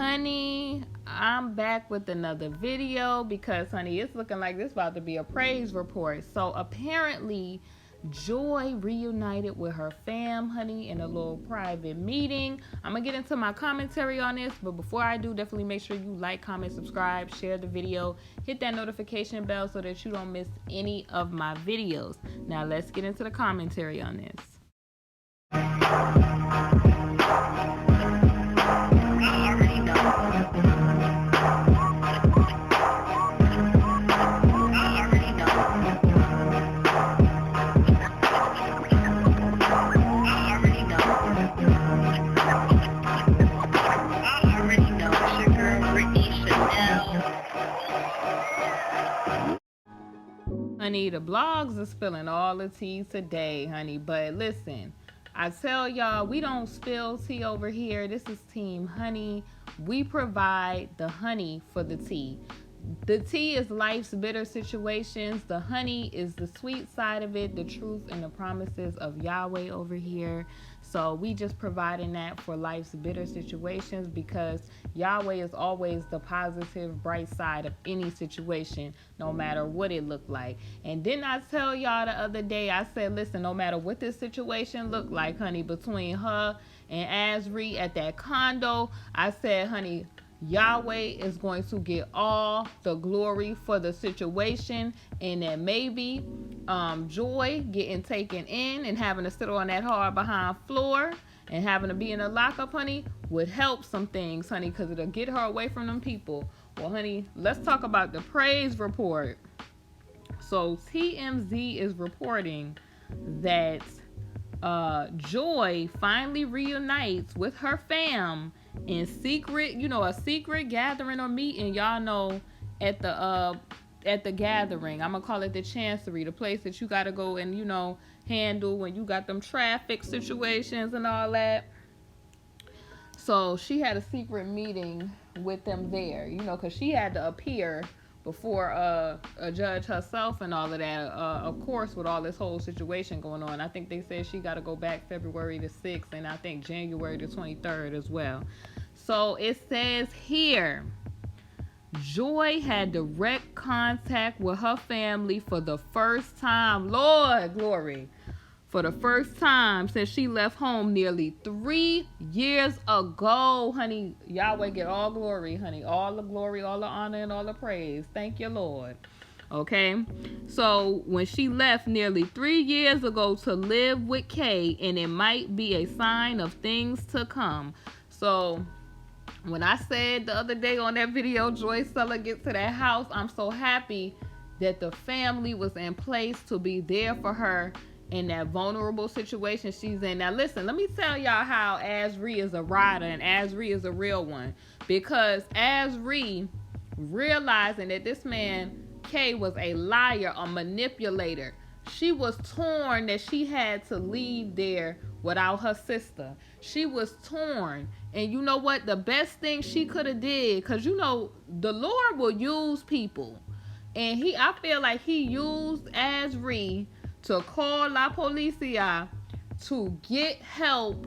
Honey, I'm back with another video because, honey, it's looking like this about to be a praise report. So apparently Joy reunited with her fam, honey, in a little private meeting. I'm gonna get into my commentary on this, but before I do, definitely make sure you like, comment, subscribe, share the video, hit that notification bell so that you don't miss any of my videos. Now let's get into the commentary on this. Honey, the blogs are spilling all the tea today, honey. But listen, I tell y'all, we don't spill tea over here. This is Team Honey. We provide the honey for the tea. The tea is life's bitter situations. The honey is the sweet side of it, the truth and the promises of Yahweh over here. So we just providing that for life's bitter situations because Yahweh is always the positive, bright side of any situation, no matter what it looked like. And didn't I tell y'all the other day, I said, listen, no matter what this situation looked like, honey, between her and Asri at that condo, I said, honey, Yahweh is going to get all the glory for the situation, and that maybe Joy getting taken in and having to sit on that hard behind floor and having to be in a lockup, honey, would help some things, honey, because it'll get her away from them people. Well, honey, let's talk about the praise report. So TMZ is reporting that Joy finally reunites with her fam in secret, a secret gathering or meeting, y'all know, at the gathering. I'm gonna call it the chancery, the place that you gotta go and handle when you got them traffic situations and all that. So she had a secret meeting with them there, because she had to appear before a judge herself and all of that, of course, with all this whole situation going on. I think they said she got to go back February the 6th and I think January the 23rd as well. So it says here, Joy had direct contact with her family for the first time, Lord glory, for the first time since she left home nearly 3 years ago, honey. Yahweh get all glory, honey, all the glory, all the honor, and all the praise. Thank you, Lord. Okay, so when she left nearly 3 years ago to live with Kay, and it might be a sign of things to come. So when I said the other day on that video, Joy Seller get to that house, I'm so happy that the family was in place to be there for her in that vulnerable situation she's in. Now listen, let me tell y'all how Asri is a rider and Asri is a real one. Because Asri, realizing that this man, Kay, was a liar, a manipulator, she was torn that she had to leave there without her sister. She was torn. And you know what? The best thing she could have did, because the Lord will use people. And I feel like he used Asri to call La Policia to get help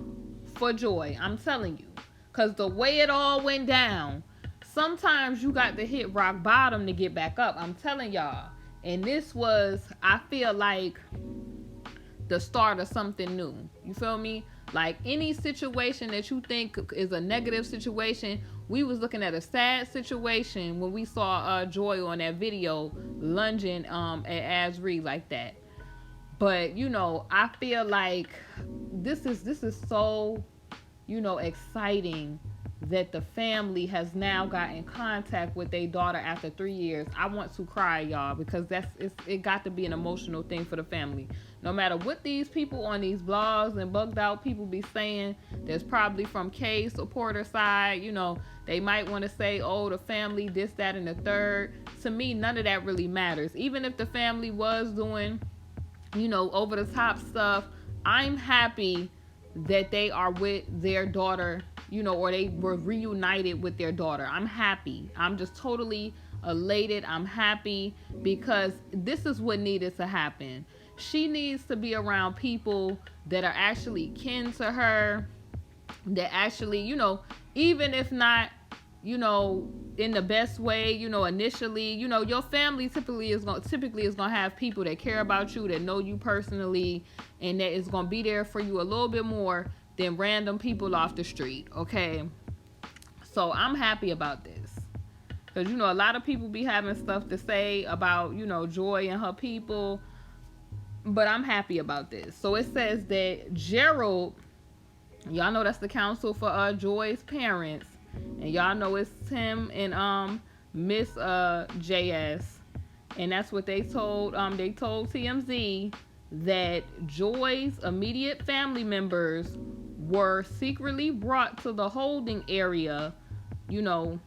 for Joy. I'm telling you. Because the way it all went down, sometimes you got to hit rock bottom to get back up. I'm telling y'all. And this was, I feel like, the start of something new. You feel me? Like any situation that you think is a negative situation, we was looking at a sad situation when we saw Joy on that video lunging at Asri like that. But I feel like this is so exciting that the family has now got in contact with their daughter after 3 years. I want to cry, y'all, because it got to be an emotional thing for the family. No matter what these people on these blogs and bugged out people be saying, that's probably from Kay's supporter side. They might want to say, oh, the family, this, that, and the third. To me, none of that really matters. Even if the family was doing, over the top stuff, I'm happy that they are with their daughter, or they were reunited with their daughter. I'm happy. I'm just totally elated. I'm happy because this is what needed to happen. She needs to be around people that are actually kin to her, that actually, even if not you know, in the best way, you know, initially, you know, your family typically is gonna have people that care about you, that know you personally, and that is gonna be there for you a little bit more than random people off the street. Okay, so I'm happy about this, because you know, a lot of people be having stuff to say about, you know, Joy and her people, but I'm happy about this. So it says that Gerald, y'all know that's the counsel for Joy's parents, and y'all know it's Tim and Miss JS, and that's what they told TMZ, that Joy's immediate family members were secretly brought to the holding area, you know,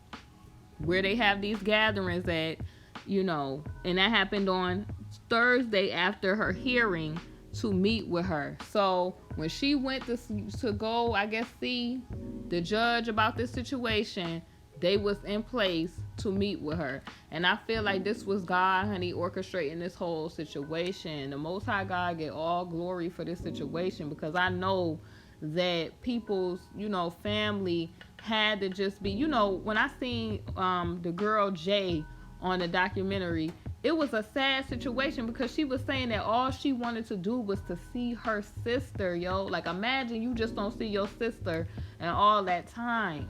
where they have these gatherings at, you know, and that happened on Thursday after her hearing, to meet with her. So when she went to go, I guess, see the judge about this situation, they was in place to meet with her. And I feel like this was God, honey, orchestrating this whole situation. The Most High God get all glory for this situation, because I know that people's, you know, family had to just be, you know, when I seen the girl Jay on the documentary, it was a sad situation, because she was saying that all she wanted to do was to see her sister, yo. Like, imagine you just don't see your sister in all that time.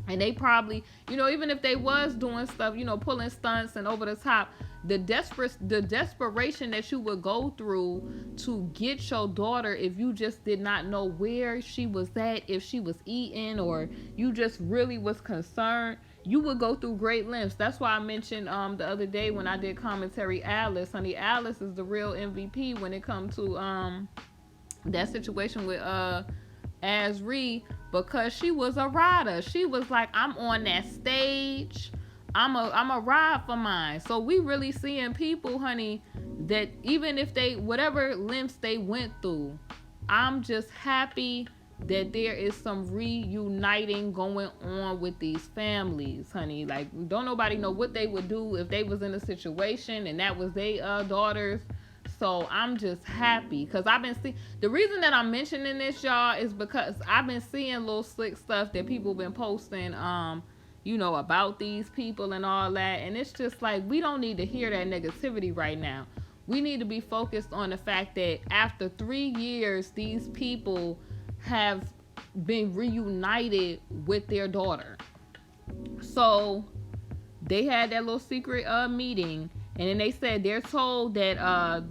And they probably, you know, even if they was doing stuff, you know, pulling stunts and over the top, the desperation that you would go through to get your daughter, if you just did not know where she was at, if she was eating, or you just really was concerned, you would go through great lengths. That's why I mentioned the other day when I did commentary, Alice, honey. Alice is the real MVP when it comes to that situation with Azri, because she was a rider. She was like, I'm on that stage, I'm a ride for mine. So we really seeing people, honey, that even if they, whatever lengths they went through, I'm just happy that there is some reuniting going on with these families, honey. Like, don't nobody know what they would do if they was in a situation and that was their daughters. So I'm just happy, because I've been seeing, the reason that I'm mentioning this, y'all, is because I've been seeing little slick stuff that people been posting, you know, about these people and all that. And it's just like, we don't need to hear that negativity right now. We need to be focused on the fact that after 3 years, these people have been reunited with their daughter. So they had that little secret meeting, and then they said they're told that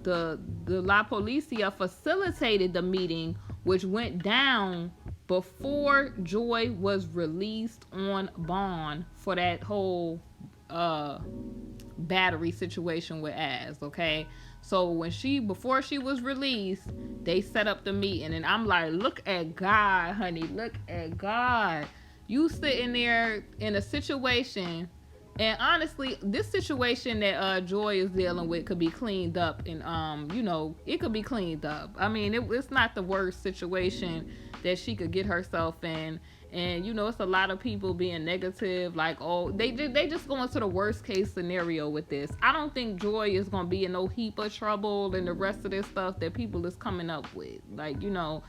the La Policia facilitated the meeting, which went down before Joy was released on bond for that whole battery situation with Az. Okay, so before she was released, they set up the meeting, and I'm like, look at God, honey, look at God. You sitting there in a situation, and honestly, this situation that Joy is dealing with could be cleaned up, and you know, it could be cleaned up. I mean, it's not the worst situation that she could get herself in. And you know, it's a lot of people being negative, like, oh, they just going to the worst case scenario with this. I don't think Joy is gonna be in no heap of trouble and the rest of this stuff that people is coming up with. Like, you know,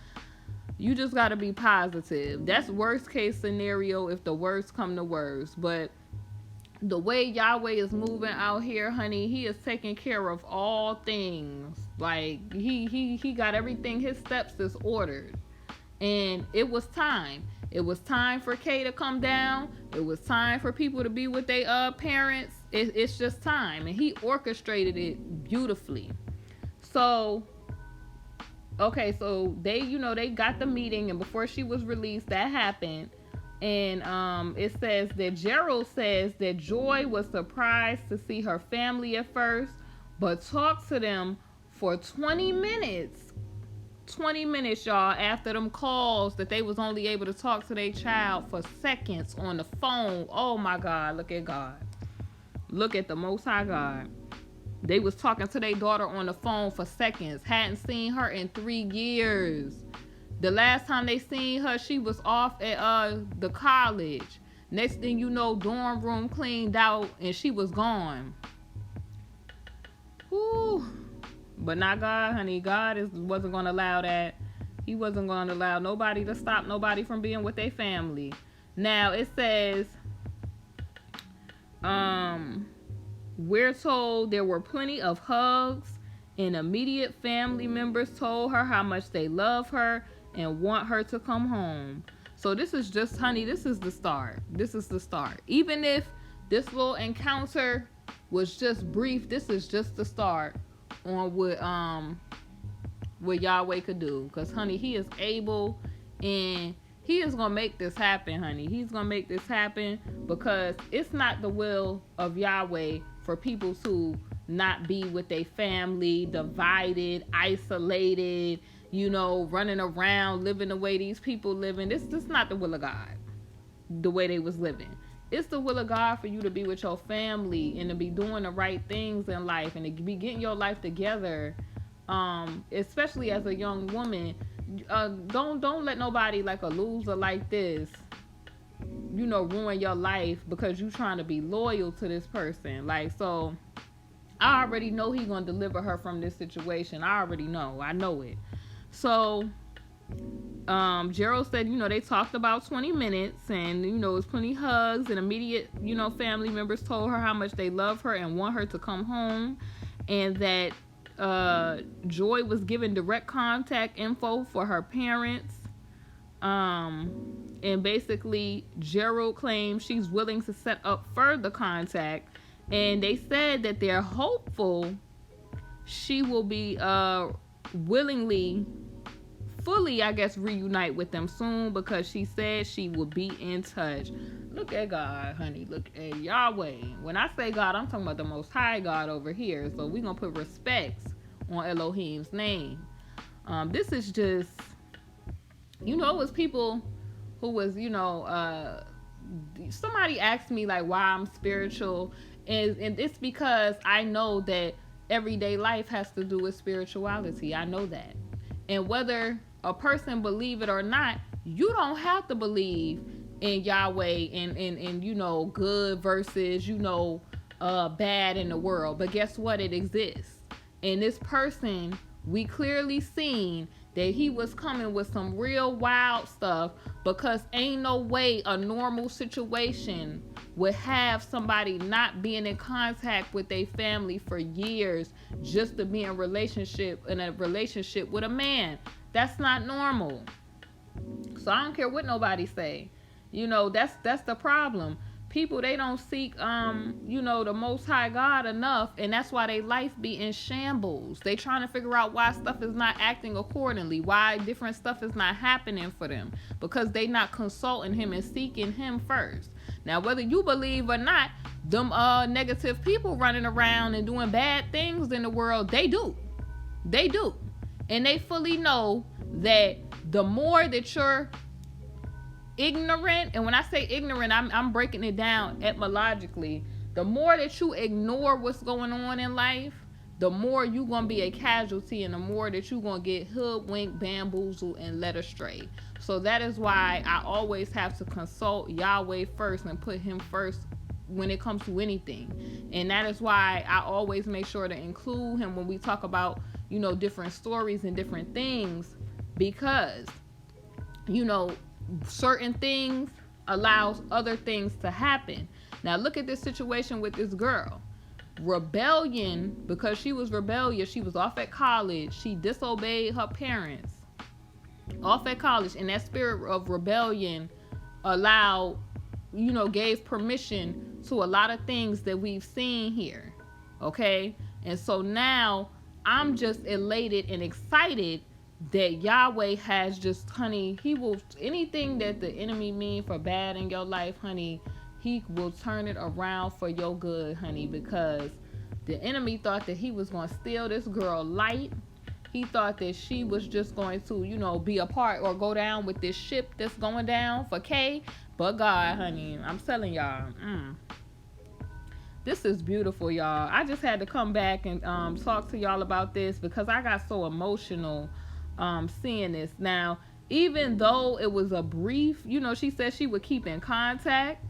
you just gotta be positive. That's worst case scenario if the worst come to worst. But the way Yahweh is moving out here, honey, he is taking care of all things. Like, he got everything, his steps is ordered. And it was time. It was time for Kay to come down. It was time for people to be with their parents. It's just time. And he orchestrated it beautifully. So, okay, so they, you know, they got the meeting, and before she was released, that happened. And it says that Gerald says that Joy was surprised to see her family at first, but talked to them for 20 minutes. 20 minutes, y'all, after them calls that they was only able to talk to their child for seconds on the phone. Oh my God, look at God. Look at the Most High God. They was talking to their daughter on the phone for seconds. Hadn't seen her in 3 years. The last time they seen her, she was off at the college. Next thing you know, dorm room cleaned out and she was gone. Whew. But not God, honey. God wasn't going to allow that. He wasn't going to allow nobody to stop nobody from being with their family. Now, it says We're told there were plenty of hugs, and immediate family members told her how much they love her and want her to come home. So this is just, honey, this is the start. This is the start. Even if this little encounter was just brief, this is just the start on what Yahweh could do. Because, honey, he is able, and he is going to make this happen, honey. He's going to make this happen, because it's not the will of Yahweh for people to not be with their family, divided, isolated, you know, running around, living the way these people living. This is not the will of God, the way they was living. It's the will of God for you to be with your family and to be doing the right things in life and to be getting your life together, especially as a young woman. Don't let nobody like a loser like this, you know, ruin your life because you trying to be loyal to this person. Like, so I already know he gonna deliver her from this situation. I already know. I know it. So Gerald said, you know, they talked about 20 minutes, and, you know, it was plenty hugs, and immediate, you know, family members told her how much they love her and want her to come home, and that Joy was given direct contact info for her parents. And basically Gerald claims she's willing to set up further contact, and they said that they're hopeful she will be willingly fully, I guess, reunite with them soon, because she said she will be in touch. Look at God, honey. Look at Yahweh. When I say God, I'm talking about the Most High God over here. So we're going to put respects on Elohim's name. This is just, you know, it was people who was, you know, somebody asked me like why I'm spiritual, and it's because I know that everyday life has to do with spirituality. I know that. And whether a person believe it or not, you don't have to believe in Yahweh and you know, good versus, you know, bad in the world. But guess what? It exists. And this person, we clearly seen that he was coming with some real wild stuff, because ain't no way a normal situation would have somebody not being in contact with their family for years just to be in a relationship with a man. That's not normal. So I don't care what nobody say. You know, that's the problem. People, they don't seek you know, the Most High God enough, and that's why they life be in shambles. They trying to figure out why stuff is not acting accordingly, why different stuff is not happening for them, because they not consulting him and seeking him first. Now, whether you believe or not, them negative people running around and doing bad things in the world, they do, and they fully know that the more that you're ignorant, and when I say ignorant, I'm breaking it down etymologically. The more that you ignore what's going on in life, the more you're going to be a casualty, and the more that you're going to get hoodwinked, bamboozled, and led astray. So that is why I always have to consult Yahweh first and put him first when it comes to anything. And that is why I always make sure to include him when we talk about, you know, different stories and different things, because, you know, certain things allows other things to happen. Now look at this situation with this girl. Rebellion, because she was rebellious. She was off at college. She disobeyed her parents off at college, and that spirit of rebellion allowed, you know, gave permission to a lot of things that we've seen here. Okay? And so now I'm just elated and excited that Yahweh has just, honey, he will, anything that the enemy mean for bad in your life, honey, he will turn it around for your good, honey, because the enemy thought that he was going to steal this girl light. He thought that she was just going to, you know, be a part or go down with this ship that's going down for K. But God, honey, I'm telling y'all, this is beautiful, y'all. I just had to come back and talk to y'all about this because I got so emotional seeing this. Now, even though it was a brief, you know, she said she would keep in contact,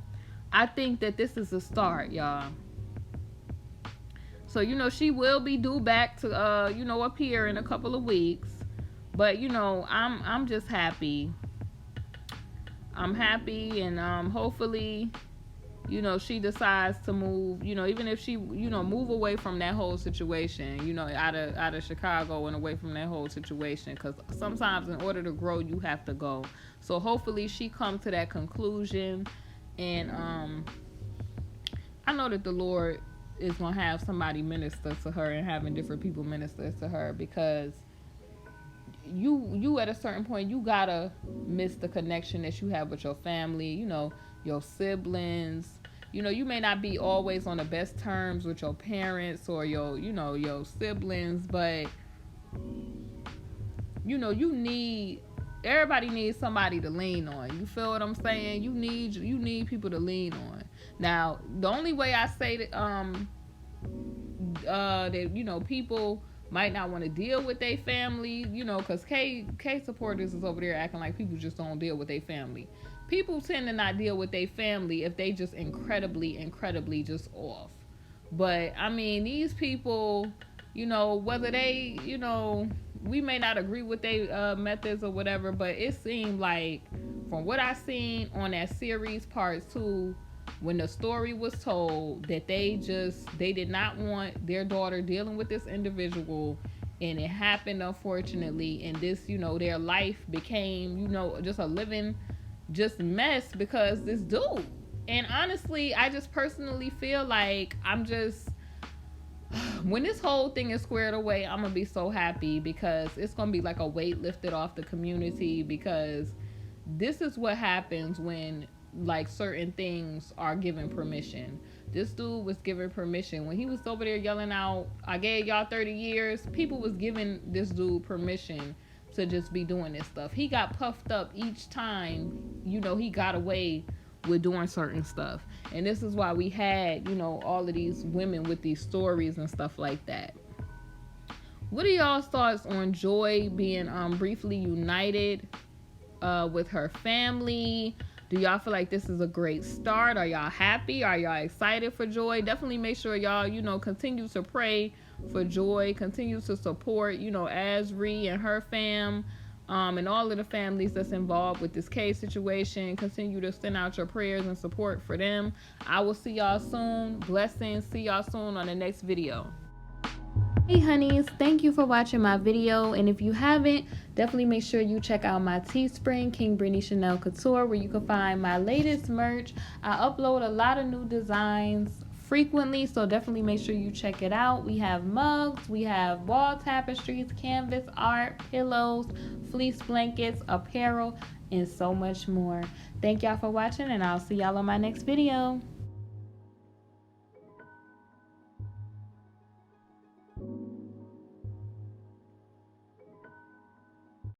I think that this is a start, y'all. So, you know, she will be due back to you know, up here in a couple of weeks. But, you know, I'm just happy. I'm happy, and hopefully you know, she decides to move, you know, even if she, you know, move away from that whole situation, you know, out of Chicago and away from that whole situation, because sometimes in order to grow, you have to go. So hopefully she comes to that conclusion, and I know that the Lord is going to have somebody minister to her, and having different people minister to her, because you at a certain point, you gotta miss the connection that you have with your family, you know, your siblings. You know, you may not be always on the best terms with your parents or your, you know, your siblings, but you know, everybody needs somebody to lean on. You feel what I'm saying? You need people to lean on. Now, the only way I say that that, you know, people might not want to deal with their family, you know, because K supporters is over there acting like people just don't deal with their family. People tend to not deal with their family if they just incredibly just off. But I mean, these people, you know, whether they, you know, we may not agree with their methods or whatever, but it seemed like, from what I seen on that series part 2, when the story was told, that they did not want their daughter dealing with this individual, and it happened, unfortunately, and this, you know, their life became, you know, just a living just mess because this dude. And honestly, I just personally feel like when this whole thing is squared away, I'm gonna be so happy, because it's gonna be like a weight lifted off the community, because this is what happens when, like, certain things are given permission. This dude was given permission when he was over there yelling out, "I gave y'all 30 years." People was giving this dude permission to just be doing this stuff. He got puffed up each time, you know, he got away with doing certain stuff. And this is why we had, you know, all of these women with these stories and stuff like that. What are y'all's thoughts on Joy being briefly united with her family? Do y'all feel like this is a great start? Are y'all happy? Are y'all excited for Joy? Definitely make sure y'all, you know, continue to pray for Joy. Continue to support, you know, Asri and her fam, and all of the families that's involved with this case situation. Continue to send out your prayers and support for them. I will see y'all soon. Blessings. See y'all soon on the next video. Hey honeys, thank you for watching my video, and if you haven't, definitely make sure you check out my Teespring, KingBritneyChanel Couture, where you can find my latest merch. I upload a lot of new designs frequently, so definitely make sure you check it out. We have mugs, we have wall tapestries, canvas art, pillows, fleece blankets, apparel, and so much more. Thank y'all for watching, and I'll see y'all on my next video.